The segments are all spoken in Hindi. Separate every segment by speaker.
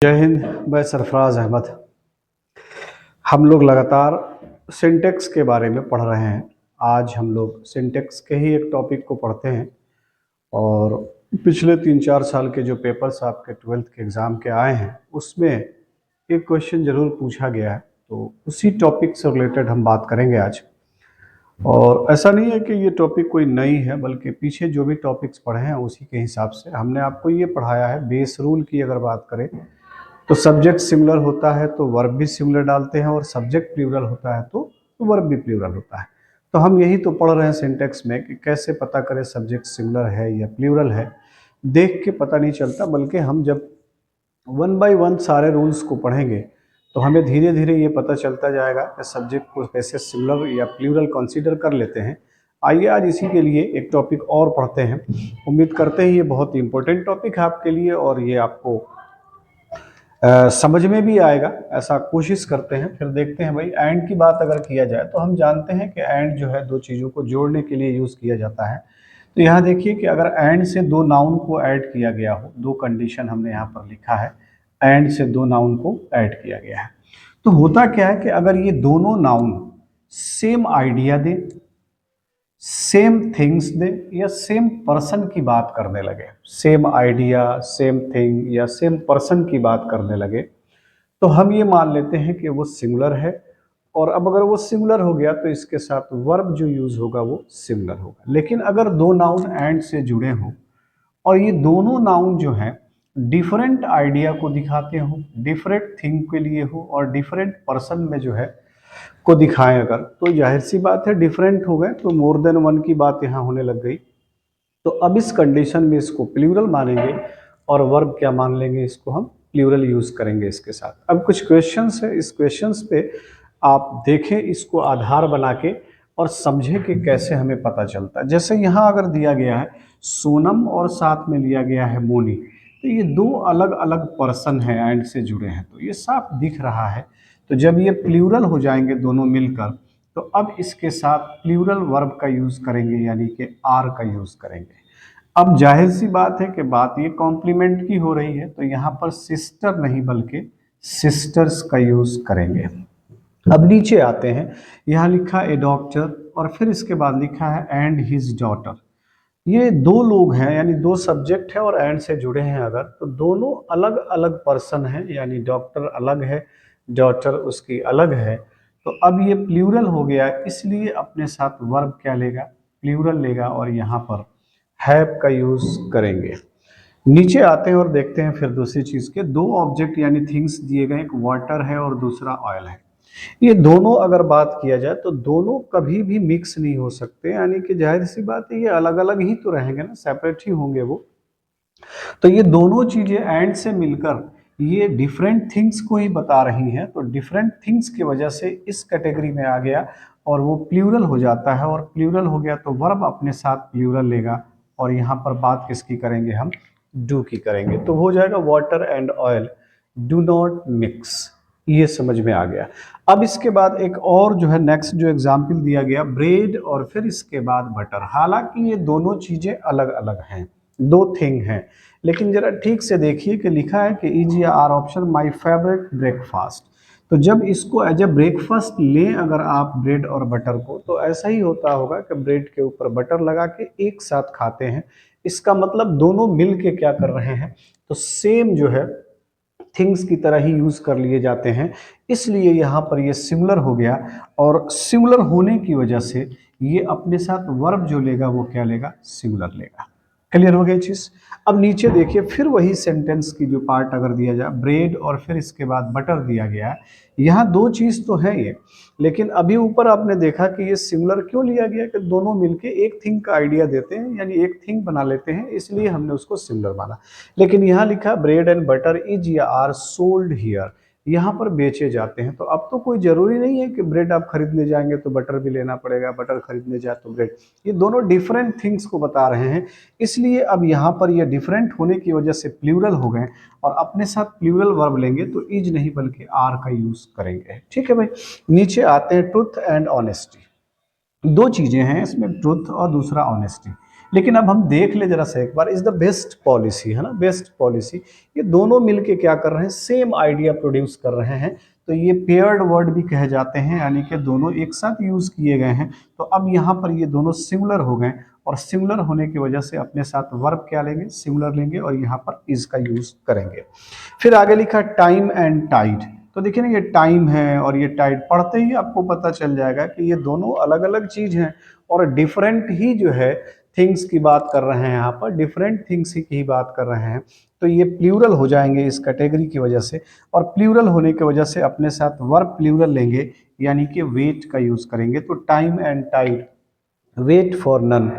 Speaker 1: जय हिंद। मैं सरफराज अहमद। हम लोग लगातार सिंटेक्स के बारे में पढ़ रहे हैं। आज हम लोग सिंटेक्स के ही एक टॉपिक को पढ़ते हैं और पिछले 3-4 साल के जो पेपर्स आपके 12th के एग्ज़ाम के आए हैं उसमें एक क्वेश्चन ज़रूर पूछा गया है, तो उसी टॉपिक से रिलेटेड हम बात करेंगे आज। और ऐसा नहीं है कि ये टॉपिक कोई नई है, बल्कि पीछे जो भी टॉपिक्स पढ़े हैं उसी के हिसाब से हमने आपको ये पढ़ाया है। बेस रूल की अगर बात करें तो सब्जेक्ट सिमिलर होता है तो वर्ब भी सिमिलर डालते हैं, और सब्जेक्ट प्लूरल होता है तो वर्ब भी प्लूरल होता है। तो हम यही तो पढ़ रहे हैं सिंटेक्स में कि कैसे पता करें सब्जेक्ट सिमिलर है या प्लूरल है। देख के पता नहीं चलता, बल्कि हम जब वन बाय वन सारे रूल्स को पढ़ेंगे तो हमें धीरे धीरे ये पता चलता जाएगा कि सब्जेक्ट को कैसे सिमिलर या प्लूरल कंसीडर कर लेते हैं। आइए आज इसी के लिए एक टॉपिक और पढ़ते हैं। उम्मीद करते हैं ये बहुत ही इंपॉर्टेंट टॉपिक है आपके लिए और ये आपको समझ में भी आएगा, ऐसा कोशिश करते हैं। फिर देखते हैं भाई, एंड की बात अगर किया जाए तो हम जानते हैं कि एंड जो है दो चीज़ों को जोड़ने के लिए यूज़ किया जाता है। तो यहाँ देखिए कि अगर एंड से दो नाउन को ऐड किया गया हो, दो कंडीशन हमने यहाँ पर लिखा है, एंड से दो नाउन को ऐड किया गया है, तो होता क्या है कि अगर ये दोनों noun same idea they, same things they या सेम पर्सन की बात करने लगे, सेम आइडिया, सेम थिंग या सेम पर्सन की बात करने लगे, तो हम ये मान लेते हैं कि वो सिंगुलर है। और अब अगर वो सिंगुलर हो गया तो इसके साथ वर्ब जो यूज होगा वो सिंगुलर होगा। लेकिन अगर दो नाउन एंड से जुड़े हों और ये दोनों नाउन जो हैं डिफरेंट आइडिया को दिखाते हो, डिफरेंट थिंग के लिए हो और डिफरेंट पर्सन में जो है को दिखाएं अगर, तो जाहिर सी बात है डिफरेंट हो गए तो मोर देन वन की बात यहाँ होने लग गई। तो अब इस कंडीशन में इसको प्लूरल मानेंगे और वर्ब क्या मान लेंगे, इसको हम प्लूरल यूज करेंगे इसके साथ। अब कुछ क्वेश्चंस है, इस क्वेश्चंस पे आप देखें, इसको आधार बना के और समझें कि कैसे हमें पता चलता है। जैसे यहाँ अगर दिया गया है सोनम और साथ में लिया गया है मोनी, तो ये दो अलग अलग पर्सन हैं, एंड से जुड़े हैं, तो ये साफ दिख रहा है। तो जब ये प्लूरल हो जाएंगे दोनों मिलकर, तो अब इसके साथ प्लूरल वर्ब का यूज करेंगे, यानी कि आर का यूज करेंगे। अब जाहिर सी बात है कि बात ये कॉम्प्लीमेंट की हो रही है, तो यहाँ पर सिस्टर नहीं बल्कि सिस्टर्स का यूज करेंगे। अब नीचे आते हैं, यहाँ लिखा ए डॉक्टर और फिर इसके बाद लिखा है एंड हिज डॉटर। ये दो लोग हैं, यानी दो सब्जेक्ट है और एंड से जुड़े हैं अगर, तो दोनों अलग अलग पर्सन हैं, यानी डॉक्टर अलग है, डॉटर उसकी अलग है। तो अब ये प्लूरल हो गया, इसलिए अपने साथ वर्ब क्या लेगा, प्लूरल लेगा, और यहाँ पर हैव का यूज करेंगे। नीचे आते हैं और देखते हैं फिर दूसरी चीज के दो ऑब्जेक्ट यानी थिंग्स दिए गए, एक वाटर है और दूसरा ऑयल है। ये दोनों अगर बात किया जाए तो दोनों कभी भी मिक्स नहीं हो सकते, यानी कि जाहिर सी बात है ये अलग अलग ही तो रहेंगे ना, सेपरेट ही होंगे वो। तो ये दोनों चीजें एंड से मिलकर ये डिफरेंट थिंग्स को ही बता रही हैं, तो डिफरेंट थिंग्स की वजह से इस कैटेगरी में आ गया और वो प्लूरल हो जाता है। और प्लूरल हो गया तो वर्ब अपने साथ प्लूरल लेगा, और यहाँ पर बात किसकी करेंगे, हम डू की करेंगे। तो हो जाएगा water and oil do not mix. ये समझ में आ गया। अब इसके बाद एक और जो है नेक्स्ट जो एग्जाम्पल दिया गया, ब्रेड और फिर इसके बाद बटर। हालांकि ये दोनों चीजें अलग अलग हैं, दो थिंग हैं, लेकिन जरा ठीक से देखिए कि लिखा है कि इज या are option my favourite breakfast. तो जब इसको एज ए ब्रेकफास्ट लें अगर आप ब्रेड और बटर को, तो ऐसा ही होता होगा कि ब्रेड के ऊपर बटर लगा के एक साथ खाते हैं। इसका मतलब दोनों मिल के क्या कर रहे हैं, तो सेम जो है थिंग्स की तरह ही यूज कर लिए जाते हैं, इसलिए यहाँ पर ये सिमिलर हो गया। और सिमिलर होने की वजह से ये अपने साथ वर्ब जो लेगा वो क्या लेगा, सिमिलर लेगा। क्लियर हो गई चीज। अब नीचे देखिए फिर वही सेंटेंस की जो पार्ट अगर दिया जाए, ब्रेड और फिर इसके बाद बटर दिया गया है, यहाँ दो चीज तो है ये, लेकिन अभी ऊपर आपने देखा कि ये सिमिलर क्यों लिया गया, कि दोनों मिलके एक थिंग का आइडिया देते हैं, यानी एक थिंग बना लेते हैं, इसलिए हमने उसको सिमिलर माना। लेकिन यहाँ लिखा ब्रेड एंड बटर इज या आर सोल्ड हियर, यहाँ पर बेचे जाते हैं। तो अब तो कोई जरूरी नहीं है कि ब्रेड आप खरीदने जाएंगे तो बटर भी लेना पड़ेगा, बटर खरीदने जाए तो ब्रेड। ये दोनों डिफरेंट थिंग्स को बता रहे हैं, इसलिए अब यहाँ पर ये डिफरेंट होने की वजह से प्लूरल हो गए, और अपने साथ प्लूरल वर्ब लेंगे तो इज नहीं बल्कि आर का यूज करेंगे। ठीक है भाई। नीचे आते हैं ट्रुथ एंड ऑनेस्टी। दो चीजें हैं इसमें, ट्रुथ और दूसरा ऑनेस्टी। लेकिन अब हम देख ले जरा सा एक बार, इज द बेस्ट पॉलिसी, है ना, बेस्ट पॉलिसी। ये दोनों मिलके क्या कर रहे हैं, सेम आइडिया प्रोड्यूस कर रहे हैं, तो ये पेयर्ड वर्ड भी कहे जाते हैं, यानी कि दोनों एक साथ यूज किए गए हैं। तो अब यहाँ पर ये दोनों सिंगुलर हो गए, और सिंगुलर होने की वजह से अपने साथ वर्ब क्या लेंगे, सिंगुलर लेंगे, और यहाँ पर इज का यूज करेंगे। फिर आगे लिखा टाइम एंड टाइड। तो देखिए ना, ये टाइम है और ये टाइड, पढ़ते ही आपको पता चल जाएगा कि ये दोनों अलग अलग चीज हैं और डिफरेंट ही जो है थिंग्स की बात कर रहे हैं, यहाँ पर डिफरेंट थिंग्स की बात कर रहे हैं। तो ये प्लूरल हो जाएंगे इस कैटेगरी की वजह से, और प्लूरल होने की वजह से अपने साथ वर्ब प्लूरल लेंगे, यानी कि वेट का यूज करेंगे। तो time and tide, wait for none,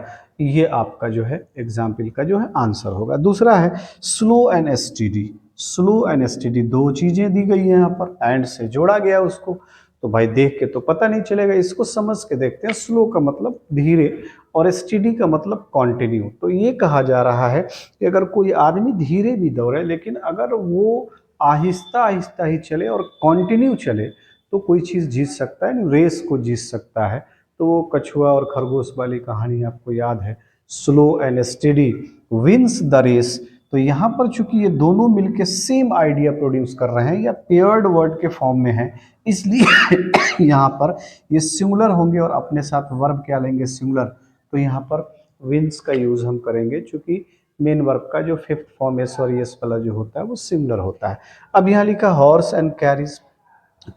Speaker 1: ये आपका जो है एग्जाम्पल का जो है आंसर होगा। दूसरा है slow and STD. Slow and STD दो चीजें दी गई है यहाँ पर, एंड से जोड़ा गया उसको, तो भाई देख के तो पता नहीं चलेगा, इसको समझ के देखते हैं। स्लो का मतलब धीरे, और एसटीडी का मतलब कंटिन्यू। तो ये कहा जा रहा है कि अगर कोई आदमी धीरे भी दौड़े, लेकिन अगर वो आहिस्ता आहिस्ता ही चले और कंटिन्यू चले, तो कोई चीज़ जीत सकता है, रेस को जीत सकता है। तो वो कछुआ और खरगोश वाली कहानी आपको याद है, slow and steady wins the race. तो यहाँ पर चूंकि ये दोनों मिलके सेम आइडिया प्रोड्यूस कर रहे हैं, या पेयर्ड वर्ड के फॉर्म में है, इसलिए यहाँ पर ये सिंगुलर होंगे और अपने साथ वर्ब क्या लेंगे, सिंगुलर। तो यहाँ पर विंस का यूज हम करेंगे, चूंकि मेन वर्ब का जो फिफ्थ फॉर्म एस और यस वाला जो होता है वो सिंगुलर होता है। अब यहाँ लिखा हॉर्स एंड कैरीज।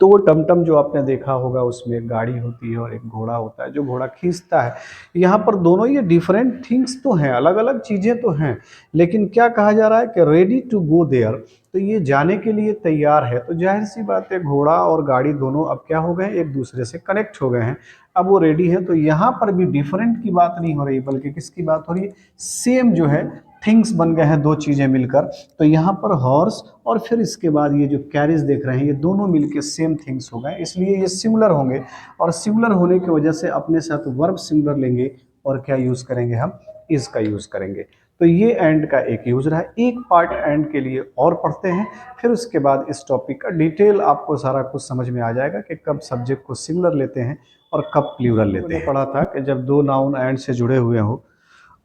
Speaker 1: तो वो टमटम जो आपने देखा होगा, उसमें एक गाड़ी होती है और एक घोड़ा होता है जो घोड़ा खींचता है। यहाँ पर दोनों ये डिफरेंट थिंग्स तो हैं, अलग अलग चीज़ें तो हैं, लेकिन क्या कहा जा रहा है कि रेडी टू गो देयर, तो ये जाने के लिए तैयार है। तो जाहिर सी बात है, घोड़ा और गाड़ी दोनों अब क्या हो गए, एक दूसरे से कनेक्ट हो गए हैं, अब वो रेडी है। तो यहाँ पर भी डिफरेंट की बात नहीं हो रही, बल्कि किसकी बात हो रही है, सेम जो है थिंग्स बन गए हैं, दो चीज़ें मिलकर। तो यहाँ पर हॉर्स और फिर इसके बाद ये जो कैरिज देख रहे हैं, ये दोनों मिलके सेम थिंग्स हो गए, इसलिए ये सिमिलर होंगे, और सिमिलर होने की वजह से अपने साथ वर्ब सिमिलर लेंगे, और क्या यूज़ करेंगे, हम इज का यूज़ करेंगे। तो ये एंड का एक यूज रहा है। एक पार्ट एंड के लिए और पढ़ते हैं, फिर उसके बाद इस टॉपिक का डिटेल आपको सारा कुछ समझ में आ जाएगा कि कब सब्जेक्ट को सिंगुलर लेते हैं और कब प्लूरल लेते हैं। पढ़ा था कि जब दो नाउन एंड से जुड़े हुए हो,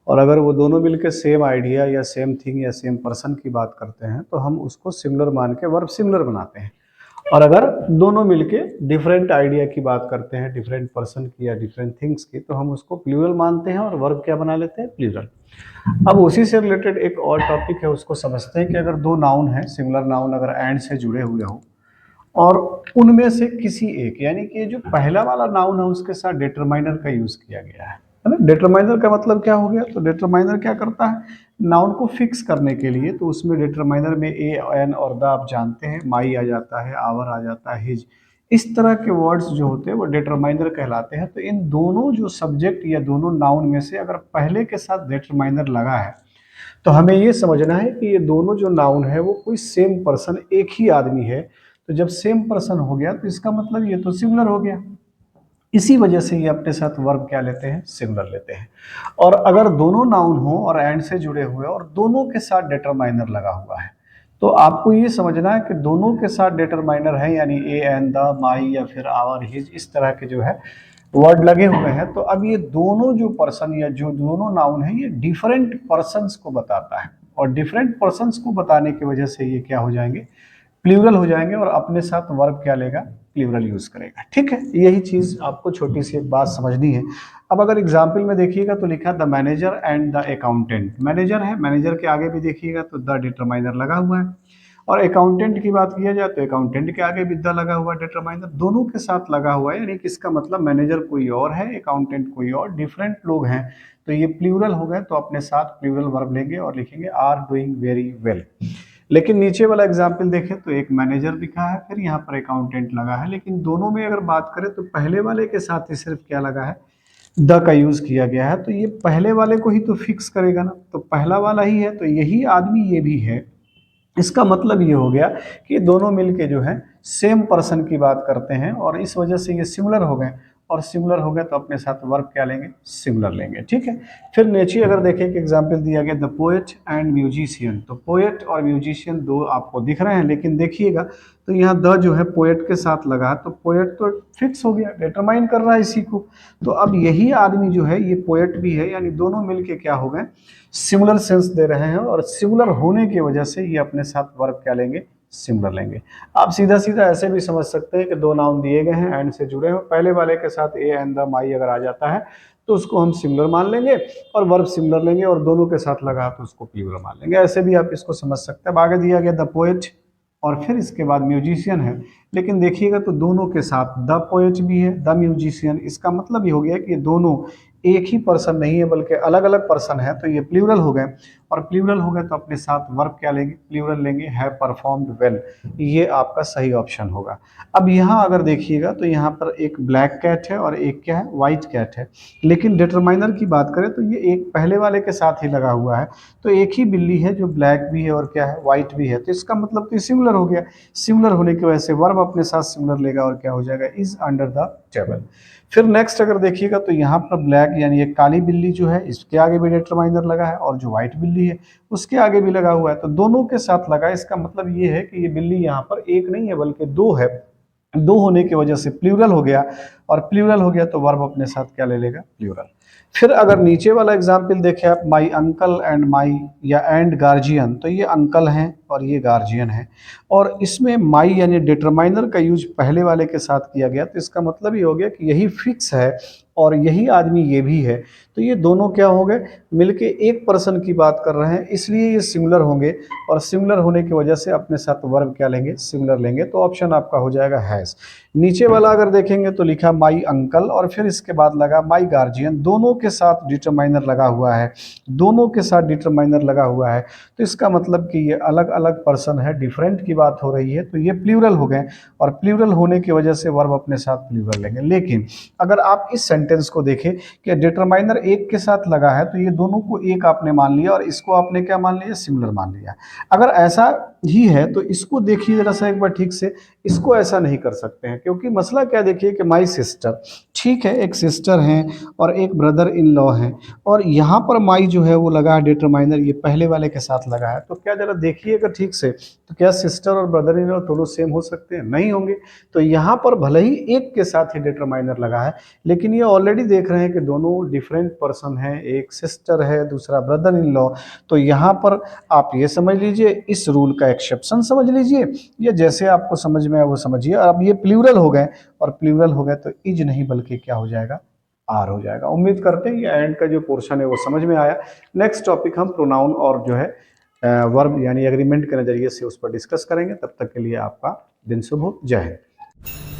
Speaker 1: और अगर वो दोनों मिलकर सेम आइडिया या सेम थिंग या सेम पर्सन की बात करते हैं, तो हम उसको सिमिलर मान के वर्ब सिमिलर बनाते हैं। और अगर दोनों मिलके डिफरेंट आइडिया की बात करते हैं, डिफरेंट पर्सन की या डिफरेंट थिंग्स की, तो हम उसको प्लूरल मानते हैं और वर्ब क्या बना लेते हैं, प्लूरल। अब उसी से रिलेटेड एक और टॉपिक है, उसको समझते हैं कि अगर दो नाउन है, सिमिलर नाउन अगर एंड से जुड़े हुए हो, और उनमें से किसी एक, यानी कि जो पहला वाला नाउन है उसके साथ डिटरमाइनर का यूज किया गया है ना। डिटरमाइनर का मतलब क्या हो गया, तो डिटरमाइनर क्या करता है, नाउन को फिक्स करने के लिए, तो उसमें डिटरमाइनर में ए एन और द आप जानते हैं, माई आ जाता है, आवर आ जाता है, हिज, इस तरह के वर्ड्स जो होते हैं वो डिटरमाइनर कहलाते हैं। तो इन दोनों जो सब्जेक्ट या दोनों नाउन में से अगर पहले के साथ डिटरमाइनर लगा है, तो हमें ये समझना है कि ये दोनों जो नाउन है वो कोई सेम पर्सन, एक ही आदमी है। तो जब सेम पर्सन हो गया, तो इसका मतलब ये तो सिमिलर हो गया, इसी वजह से ये अपने साथ वर्ब क्या लेते हैं, सिमिलर लेते हैं। और अगर दोनों नाउन हो और एंड से जुड़े हुए और दोनों के साथ डिटरमाइनर लगा हुआ है, तो आपको ये समझना है कि दोनों के साथ डिटरमाइनर है, यानी ए एन द, माई या फिर आवर, हिज, इस तरह के जो है वर्ड लगे हुए हैं। तो अब ये दोनों जो पर्सन या जो दोनों नाउन है, ये डिफरेंट पर्सन्स को बताता है, और डिफरेंट पर्सन्स को बताने की वजह से ये क्या हो जाएंगे, प्लूरल हो जाएंगे, और अपने साथ वर्ब क्या लेगा, प्लूरल यूज करेगा। ठीक है, यही चीज आपको छोटी सी एक बात समझनी है। अब अगर एग्जाम्पल में देखिएगा तो लिखा the manager and the accountant. Manager है, मैनेजर के आगे भी देखिएगा तो द डिटरमाइनर लगा हुआ है, और अकाउंटेंट की बात किया जाए तो अकाउंटेंट के आगे भी द लगा हुआ है, डिटरमाइनर दोनों के साथ लगा हुआ है, यानी कि इसका मतलब मैनेजर कोई और है, अकाउंटेंट कोई और, डिफरेंट लोग हैं। तो ये प्लूरल हो गए, तो अपने साथ प्लूरल वर्ब लेंगे और लिखेंगे आर डूइंग वेरी वेल। लेकिन नीचे वाला एग्जाम्पल देखें तो एक मैनेजर लिखा है, फिर यहाँ पर अकाउंटेंट लगा है, लेकिन दोनों में अगर बात करें तो पहले वाले के साथ ही सिर्फ क्या लगा है, द का यूज किया गया है। तो ये पहले वाले को ही तो फिक्स करेगा ना, तो पहला वाला ही है, तो यही आदमी ये भी है। इसका मतलब ये हो गया कि दोनों मिलके जो है सेम पर्सन की बात करते हैं, और इस वजह से ये सिमिलर हो गए, और सिमिलर हो गया तो अपने साथ वर्ब क्या लेंगे, सिमिलर लेंगे। ठीक है, फिर नीचे अगर देखें कि एग्जाम्पल दिया गया द पोएट एंड म्यूजिशियन, तो पोएट और म्यूजिशियन दो आपको दिख रहे हैं, लेकिन देखिएगा तो यहाँ द जो है पोएट के साथ लगा है, तो पोएट तो फिक्स हो गया, डिटरमाइन कर रहा है इसी को। तो अब यही आदमी जो है ये पोएट भी है, यानी दोनों मिलके क्या हो गए, सिमिलर सेंस दे रहे हैं, और सिमिलर होने की वजह से ये अपने साथ वर्ब क्या लेंगे, सिमिलर लेंगे। आप सीधा सीधा ऐसे भी समझ सकते हैं कि दो नाउन दिए गए हैं, एंड से जुड़े हैं, पहले वाले के साथ ए एंड द माई अगर आ जाता है तो उसको हम सिमिलर मान लेंगे और वर्ब सिमिलर लेंगे, और दोनों के साथ लगा तो उसको प्लूरल मान लेंगे। ऐसे भी आप इसको समझ सकते हैं। आगे दिया गया द पोएट और फिर इसके बाद म्यूजिशियन है, लेकिन देखिएगा तो दोनों के साथ द पोएट भी है, द म्यूजिशियन, इसका मतलब ये हो गया कि ये दोनों एक ही पर्सन नहीं है बल्कि अलग अलग पर्सन है, तो ये प्लूरल हो गए, और प्लूरल हो गए तो अपने साथ वर्ब क्या लेंगे, प्लूरल लेंगे, हैव परफॉर्म्ड वेल। ये आपका सही ऑप्शन होगा। अब यहाँ अगर देखिएगा तो यहाँ पर एक ब्लैक कैट है और एक क्या है, व्हाइट कैट है, लेकिन डिटरमाइनर की बात करें तो ये एक पहले वाले के साथ ही लगा हुआ है, तो एक ही बिल्ली है जो ब्लैक भी है और क्या है, व्हाइट भी है, तो इसका मतलब तो सिमिलर हो गया। सिमिलर होने की वजह से वर्ब अपने साथ सिमिलर लेगा और क्या हो जाएगा, इज अंडर द टेबल। फिर नेक्स्ट अगर देखिएगा तो यहाँ पर ब्लैक यानी एक काली बिल्ली जो है, इसके आगे भी डिटरमाइनर लगा है, और जो व्हाइट बिल्ली है उसके आगे भी लगा हुआ है, तो दोनों के साथ लगा है। इसका मतलब ये है कि ये बिल्ली यहाँ पर एक नहीं है बल्कि दो है, दो होने की वजह से प्लूरल हो गया, और प्लूरल हो गया तो वर्ब अपने साथ क्या ले लेगा, प्लूरल। फिर अगर नीचे वाला एग्जाम्पल देखें आप, माई अंकल एंड माई या एंड गार्जियन, तो ये अंकल हैं और ये गार्जियन है, और इसमें माई यानी डिटरमाइनर का यूज पहले वाले के साथ किया गया, तो इसका मतलब ये हो गया कि यही फिक्स है और यही आदमी ये भी है, तो ये दोनों क्या हो गए, मिलके एक पर्सन की बात कर रहे हैं, इसलिए ये सिमिलर होंगे, और सिमिलर होने की वजह से अपने साथ वर्ब क्या लेंगे, सिमिलर लेंगे, तो ऑप्शन आपका हो जाएगा हैज। नीचे वाला अगर देखेंगे तो लिखा माई अंकल और फिर इसके बाद लगा माई गार्जियन, दोनों के साथ डिटरमाइनर लगा हुआ है, दोनों के साथ डिटरमाइनर लगा हुआ है, तो इसका मतलब कि ये अलग अलग पर्सन है, डिफरेंट की बात हो रही है, तो ये प्लूरल हो गए, और प्लूरल होने की वजह से वर्ब अपने साथ प्लूरल लेंगे। लेकिन अगर आप इस सेंटेंस को देखें कि डिटरमाइनर एक के साथ लगा है, तो ये दोनों को एक आपने मान लिया और इसको आपने क्या मान लिया, सिमिलर मान लिया। अगर ऐसा ही है तो इसको देखिए जरा सा एक बार ठीक से, इसको ऐसा नहीं कर सकते हैं, क्योंकि मसला क्या देखिए कि माई सिस्टर, ठीक है एक सिस्टर हैं और एक ब्रदर इन लॉ हैं, और यहाँ पर माई जो है वो लगा है डिटरमाइनर, ये पहले वाले के साथ लगा है, तो क्या जरा देखिएगा ठीक से, तो क्या सिस्टर और ब्रदर इन लॉ दोनों सेम हो सकते हैं, नहीं होंगे। तो यहाँ पर भले ही एक के साथ ही डिटरमाइनर लगा है, लेकिन ये ऑलरेडी देख रहे हैं कि दोनों डिफरेंट पर्सन हैं, एक सिस्टर है दूसरा ब्रदर इन लॉ, तो यहाँ पर आप ये समझ लीजिए, इस रूल का एक्सेप्शन समझ लीजिए, या जैसे आपको समझ में आए वो समझिए। अब ये प्लूरल हो गए, और प्लूरल हो गए तो इज नहीं बल्कि क्या हो जाएगा, आर हो जाएगा। उम्मीद करते हैं ये एंड का जो पोर्शन है वो समझ में आया। नेक्स्ट टॉपिक हम प्रोनाउन और जो है वर्ब यानी एग्रीमेंट के नज़रिए से उस पर डिस्कस करेंगे। तब तक के लिए आपका दिन शुभ हो। जय हिंद।